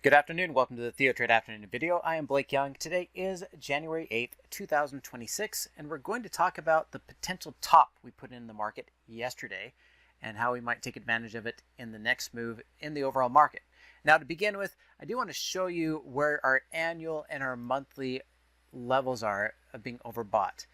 Good afternoon. Welcome to the TheoTRADE afternoon video. I am Blake Young. Today is January 8th, 2026, and we're going to talk about the potential top we put in the market yesterday and how we might take advantage of it in the next move in the overall market. Now, to begin with, I do want to show you where our annual and our monthly levels are of being overbought.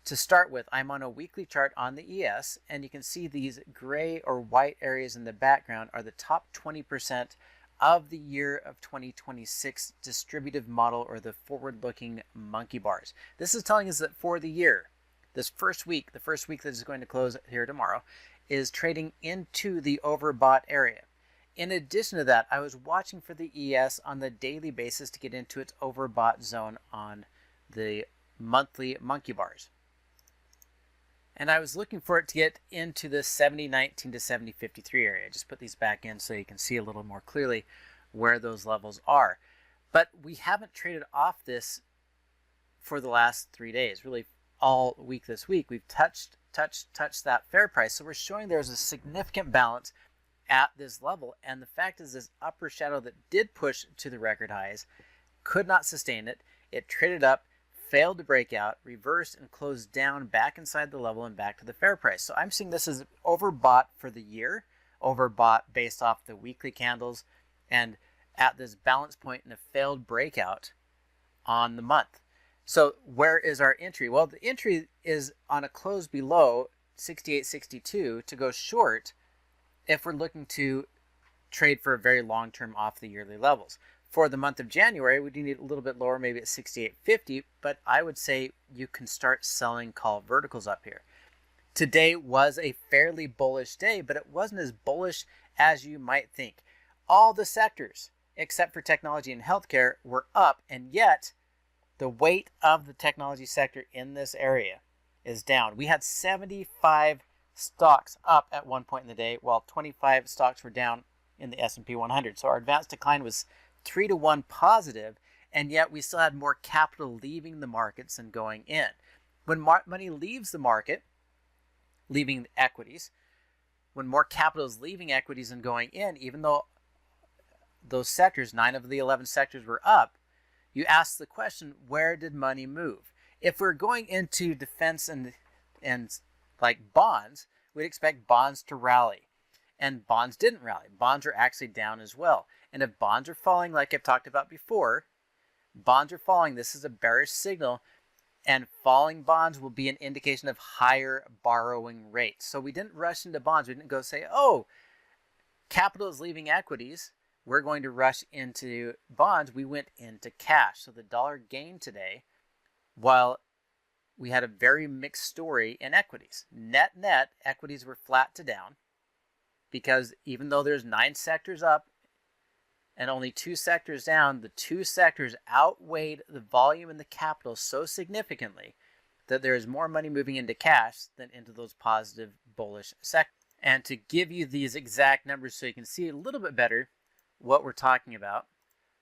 To start with, I'm on a weekly chart on the ES, and you can see these gray or white areas in the background are the top 20% of the year of 2026 distributive model, or the forward-looking monkey bars. This is telling us that for the year, this first week, the first week that is going to close here tomorrow, is trading into the overbought area. In addition to that, I was watching for the ES on the daily basis to get into its overbought zone on the monthly monkey bars. And I was looking for it to get into the 70.19 to 70.53 area. I just put these back in so you can see a little more clearly where those levels are. But we haven't traded off this for the last 3 days, really all week this week. We've touched that fair price. So we're showing there's a significant balance at this level. And the fact is, this upper shadow that did push to the record highs could not sustain it. It traded up, failed to break out, reversed, and closed down back inside the level and back to the fair price. So I'm seeing this as overbought for the year, overbought based off the weekly candles, and at this balance point in a failed breakout on the month. So where is our entry? Well, the entry is on a close below 68.62 to go short if we're looking to trade for a very long-term off the yearly levels. For the month of January, we do need a little bit lower, maybe at 68.50, but I would say you can start selling call verticals up here. Today was a fairly bullish day, but it wasn't as bullish as you might think. All the sectors, except for technology and healthcare, were up, and yet the weight of the technology sector in this area is down. We had 75 stocks up at one point in the day, while 25 stocks were down in the S&P 100. So our advanced decline was 3-to-1 positive, and yet we still had more capital leaving the markets than going in. When money leaves the market, leaving equities, when more capital is leaving equities than going in, even though those sectors, 9 of the 11 sectors were up, you ask the question, where did money move? If we're going into defense and like bonds, we'd expect bonds to rally. And bonds didn't rally. Bonds are actually down as well. And if bonds are falling, like I've talked about before, bonds are falling. This is a bearish signal, and falling bonds will be an indication of higher borrowing rates. So we didn't rush into bonds. We didn't go say, oh, capital is leaving equities, we're going to rush into bonds. We went into cash. So the dollar gained today, while we had a very mixed story in equities. Net, equities were flat to down, because even though there's 9 sectors up and only 2 sectors down, the 2 sectors outweighed the volume and the capital so significantly that there is more money moving into cash than into those positive bullish sectors. And to give you these exact numbers so you can see a little bit better what we're talking about,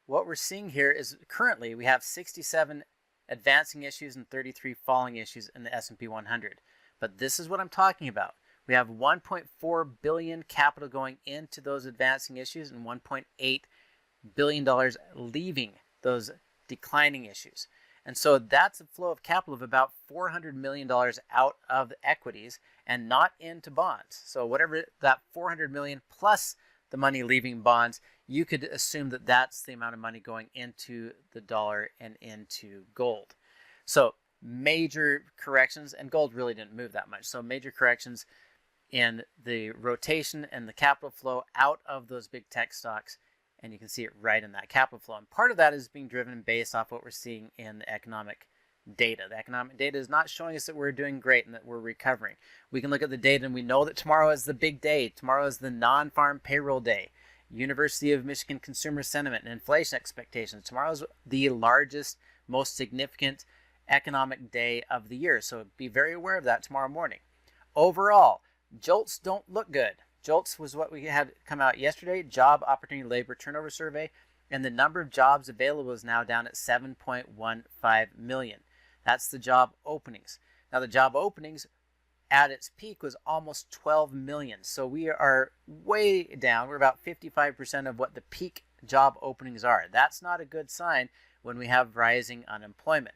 what we're seeing here is currently we have 67 advancing issues and 33 falling issues in the S&P 100. But this is what I'm talking about. We have $1.4 billion capital going into those advancing issues and $1.8 billion leaving those declining issues. And so that's a flow of capital of about $400 million out of equities and not into bonds. So whatever that $400 million plus the money leaving bonds, you could assume that that's the amount of money going into the dollar and into gold. So major corrections, and gold really didn't move that much. So major corrections in the rotation and the capital flow out of those big tech stocks, and you can see it right in that capital flow. And part of that is being driven based off what we're seeing in the economic data. The economic data is not showing us that we're doing great and that we're recovering. We can look at the data and we know that tomorrow is the big day. Tomorrow is the non-farm payroll day. University of Michigan consumer sentiment and inflation expectations. Tomorrow is the largest, most significant economic day of the year. So be very aware of that tomorrow morning. Overall, jolts don't look good. Jolts was what we had come out yesterday, job opportunity labor turnover survey, and the number of jobs available is now down at 7.15 million. That's the job openings. Now the job openings at its peak was almost 12 million. So we are way down. We're about 55% of what the peak job openings are. That's not a good sign when we have rising unemployment.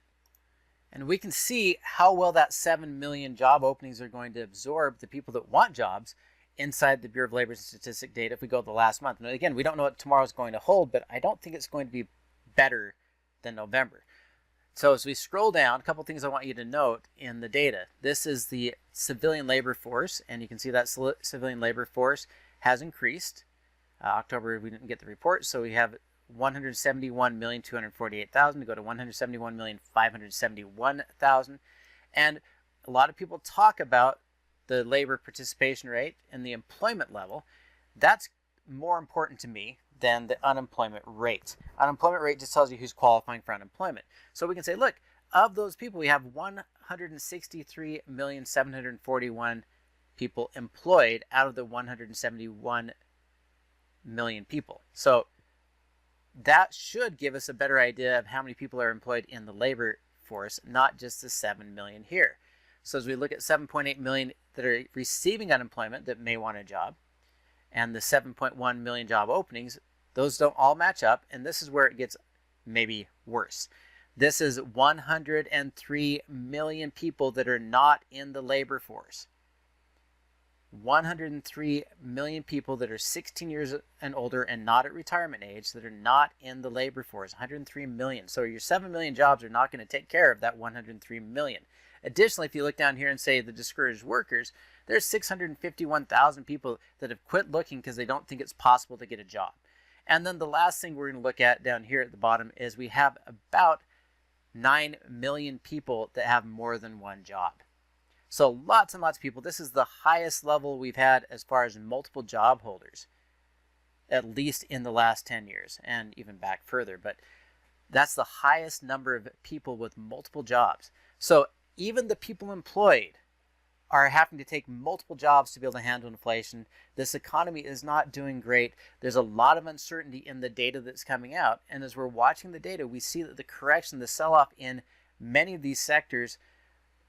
And we can see how well that 7 million job openings are going to absorb the people that want jobs inside the Bureau of Labor Statistic data if we go the last month. And again, we don't know what tomorrow is going to hold, but I don't think it's going to be better than November. So as we scroll down, a couple things I want you to note in the data. This is the civilian labor force, and you can see that civilian labor force has increased. October, we didn't get the report, so we have 171,248,000 to go to 171,571,000. And a lot of people talk about the labor participation rate and the employment level. That's more important to me than the unemployment rate. Unemployment rate just tells you who's qualifying for unemployment. So we can say, look, of those people, we have 163,741,000 people employed out of the 171 million people. So that should give us a better idea of how many people are employed in the labor force, not just the 7 million here. So as we look at 7.8 million that are receiving unemployment that may want a job, and the 7.1 million job openings, those don't all match up, and this is where it gets maybe worse. This is 103 million people that are not in the labor force. 103 million people that are 16 years and older and not at retirement age that are not in the labor force. 103 million. So your 7 million jobs are not going to take care of that 103 million. Additionally, if you look down here and say the discouraged workers, there's 651,000 people that have quit looking because they don't think it's possible to get a job. And then the last thing we're going to look at down here at the bottom is we have about 9 million people that have more than one job. So lots and lots of people. This is the highest level we've had as far as multiple job holders, at least in the last 10 years and even back further. But that's the highest number of people with multiple jobs. So even the people employed are having to take multiple jobs to be able to handle inflation. This economy is not doing great. There's a lot of uncertainty in the data that's coming out. And as we're watching the data, we see that the correction, the sell-off in many of these sectors,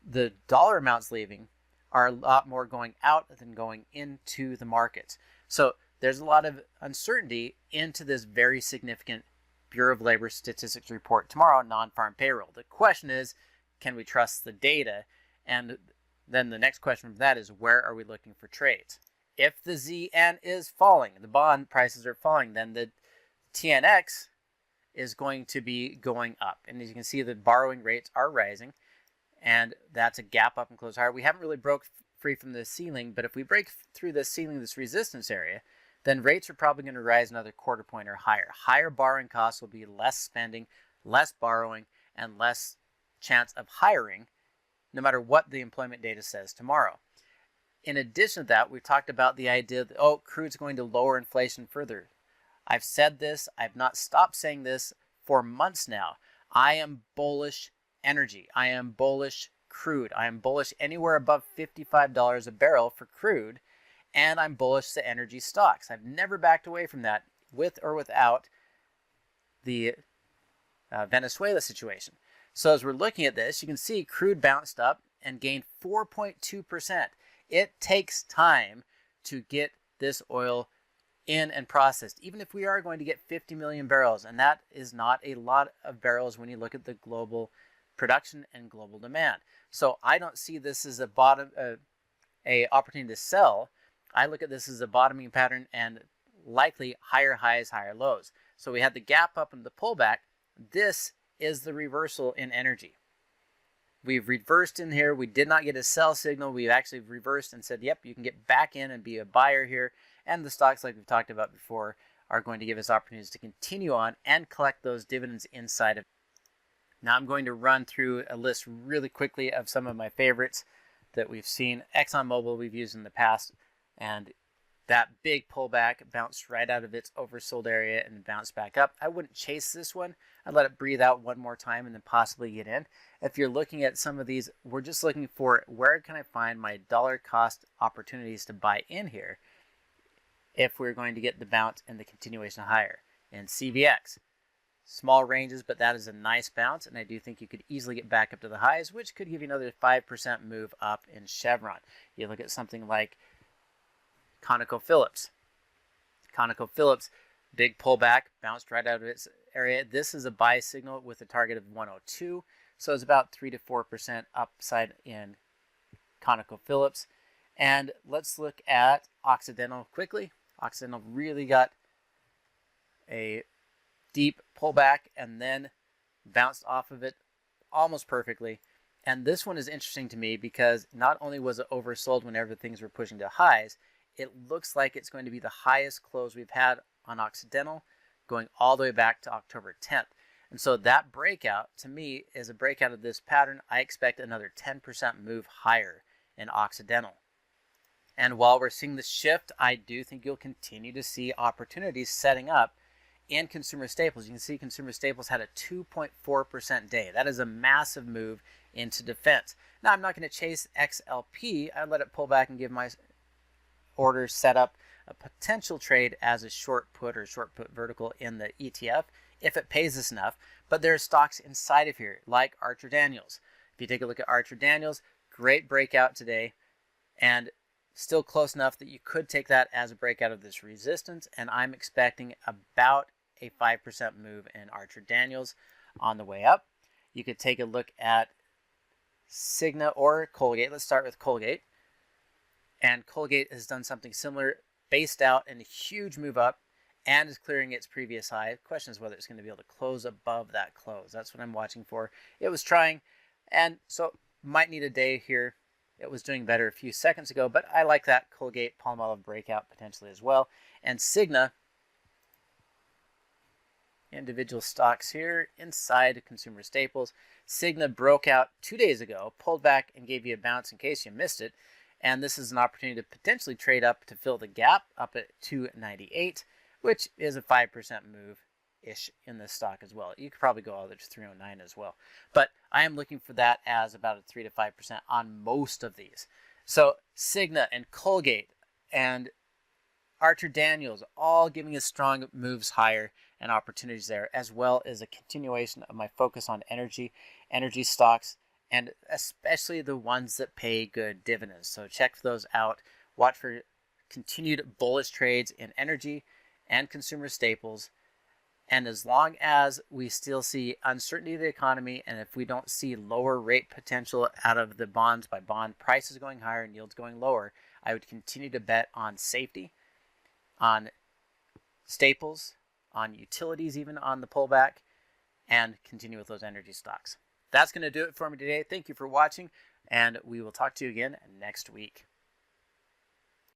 the dollar amounts leaving are a lot more going out than going into the markets. So there's a lot of uncertainty into this very significant Bureau of Labor Statistics report tomorrow on non-farm payroll. The question is, can we trust the data? And then the next question from that is, where are we looking for trades? If the ZN is falling, the bond prices are falling, then the TNX is going to be going up. And as you can see, the borrowing rates are rising. And that's a gap up and close higher. We haven't really broke free from the ceiling, but if we break through this ceiling, this resistance area, then rates are probably going to rise another quarter point or higher. Higher borrowing costs will be less spending, less borrowing, and less chance of hiring, no matter what the employment data says tomorrow. In addition to that, we've talked about the idea that, oh, crude's going to lower inflation further. I've said this. I've not stopped saying this for months now. I am bullish energy. I am bullish crude. I am bullish anywhere above $55 a barrel for crude, and I'm bullish the energy stocks. I've never backed away from that, with or without the Venezuela situation. So as we're looking at this, you can see crude bounced up and gained 4.2%. It takes time to get this oil in and processed, even if we are going to get 50 million barrels, and that is not a lot of barrels when you look at the global production and global demand. So I don't see this as a opportunity to sell. I look at this as a bottoming pattern and likely higher highs, higher lows. So we had the gap up and the pullback. This is the reversal in energy. We've reversed in here. We did not get a sell signal. We've actually reversed and said, yep, you can get back in and be a buyer here. And the stocks, like we've talked about before, are going to give us opportunities to continue on and collect those dividends inside of. Now I'm going to run through a list really quickly of some of my favorites that we've seen. ExxonMobil we've used in the past, and that big pullback bounced right out of its oversold area and bounced back up. I wouldn't chase this one. I'd let it breathe out one more time and then possibly get in. If you're looking at some of these, we're just looking for where can I find my dollar cost opportunities to buy in here if we're going to get the bounce and the continuation higher. In CVX, small ranges, but that is a nice bounce, and I do think you could easily get back up to the highs, which could give you another 5% move up in Chevron. You look at something like ConocoPhillips. ConocoPhillips, Big pullback, bounced right out of its area. This is a buy signal with a target of 102. So it's about 3 to 4% upside in ConocoPhillips. And let's look at Occidental quickly. Occidental really got a deep pullback and then bounced off of it almost perfectly. And this one is interesting to me because not only was it oversold whenever things were pushing to highs, it looks like it's going to be the highest close we've had on Occidental going all the way back to October 10th. And so that breakout, to me, is a breakout of this pattern. I expect another 10% move higher in Occidental. And while we're seeing this shift, I do think you'll continue to see opportunities setting up in consumer staples. You can see consumer staples had a 2.4% day. That is a massive move into defense. Now, I'm not going to chase XLP. I let it pull back and give my orders set up a potential trade as a short put or short put vertical in the ETF if it pays us enough. But there are stocks inside of here like Archer Daniels. If you take a look at Archer Daniels, great breakout today and still close enough that you could take that as a breakout of this resistance. And I'm expecting about a 5% move in Archer Daniels on the way up. You could take a look at Cigna or Colgate. Let's start with Colgate. And Colgate has done something similar, based out in a huge move up and is clearing its previous high. The question is whether it's going to be able to close above that close. That's what I'm watching for. It was trying, and so might need a day here. It was doing better a few seconds ago, but I like that Colgate Palmolive breakout potentially as well. And Cigna, individual stocks here inside consumer staples. Cigna broke out 2 days ago, pulled back and gave you a bounce in case you missed it. And this is an opportunity to potentially trade up to fill the gap up at 298, which is a 5% move-ish in this stock as well. You could probably go all the way to 309 as well. But I am looking for that as about a 3 to 5% on most of these. So Cigna and Colgate and Archer Daniels all giving us strong moves higher and opportunities there, as well as a continuation of my focus on energy stocks, and especially the ones that pay good dividends. So check those out. Watch for continued bullish trades in energy and consumer staples. And as long as we still see uncertainty of the economy, and if we don't see lower rate potential out of the bonds by bond prices going higher and yields going lower, I would continue to bet on safety, on staples, on utilities, even on the pullback, and continue with those energy stocks. That's going to do it for me today. Thank you for watching, and we will talk to you again next week.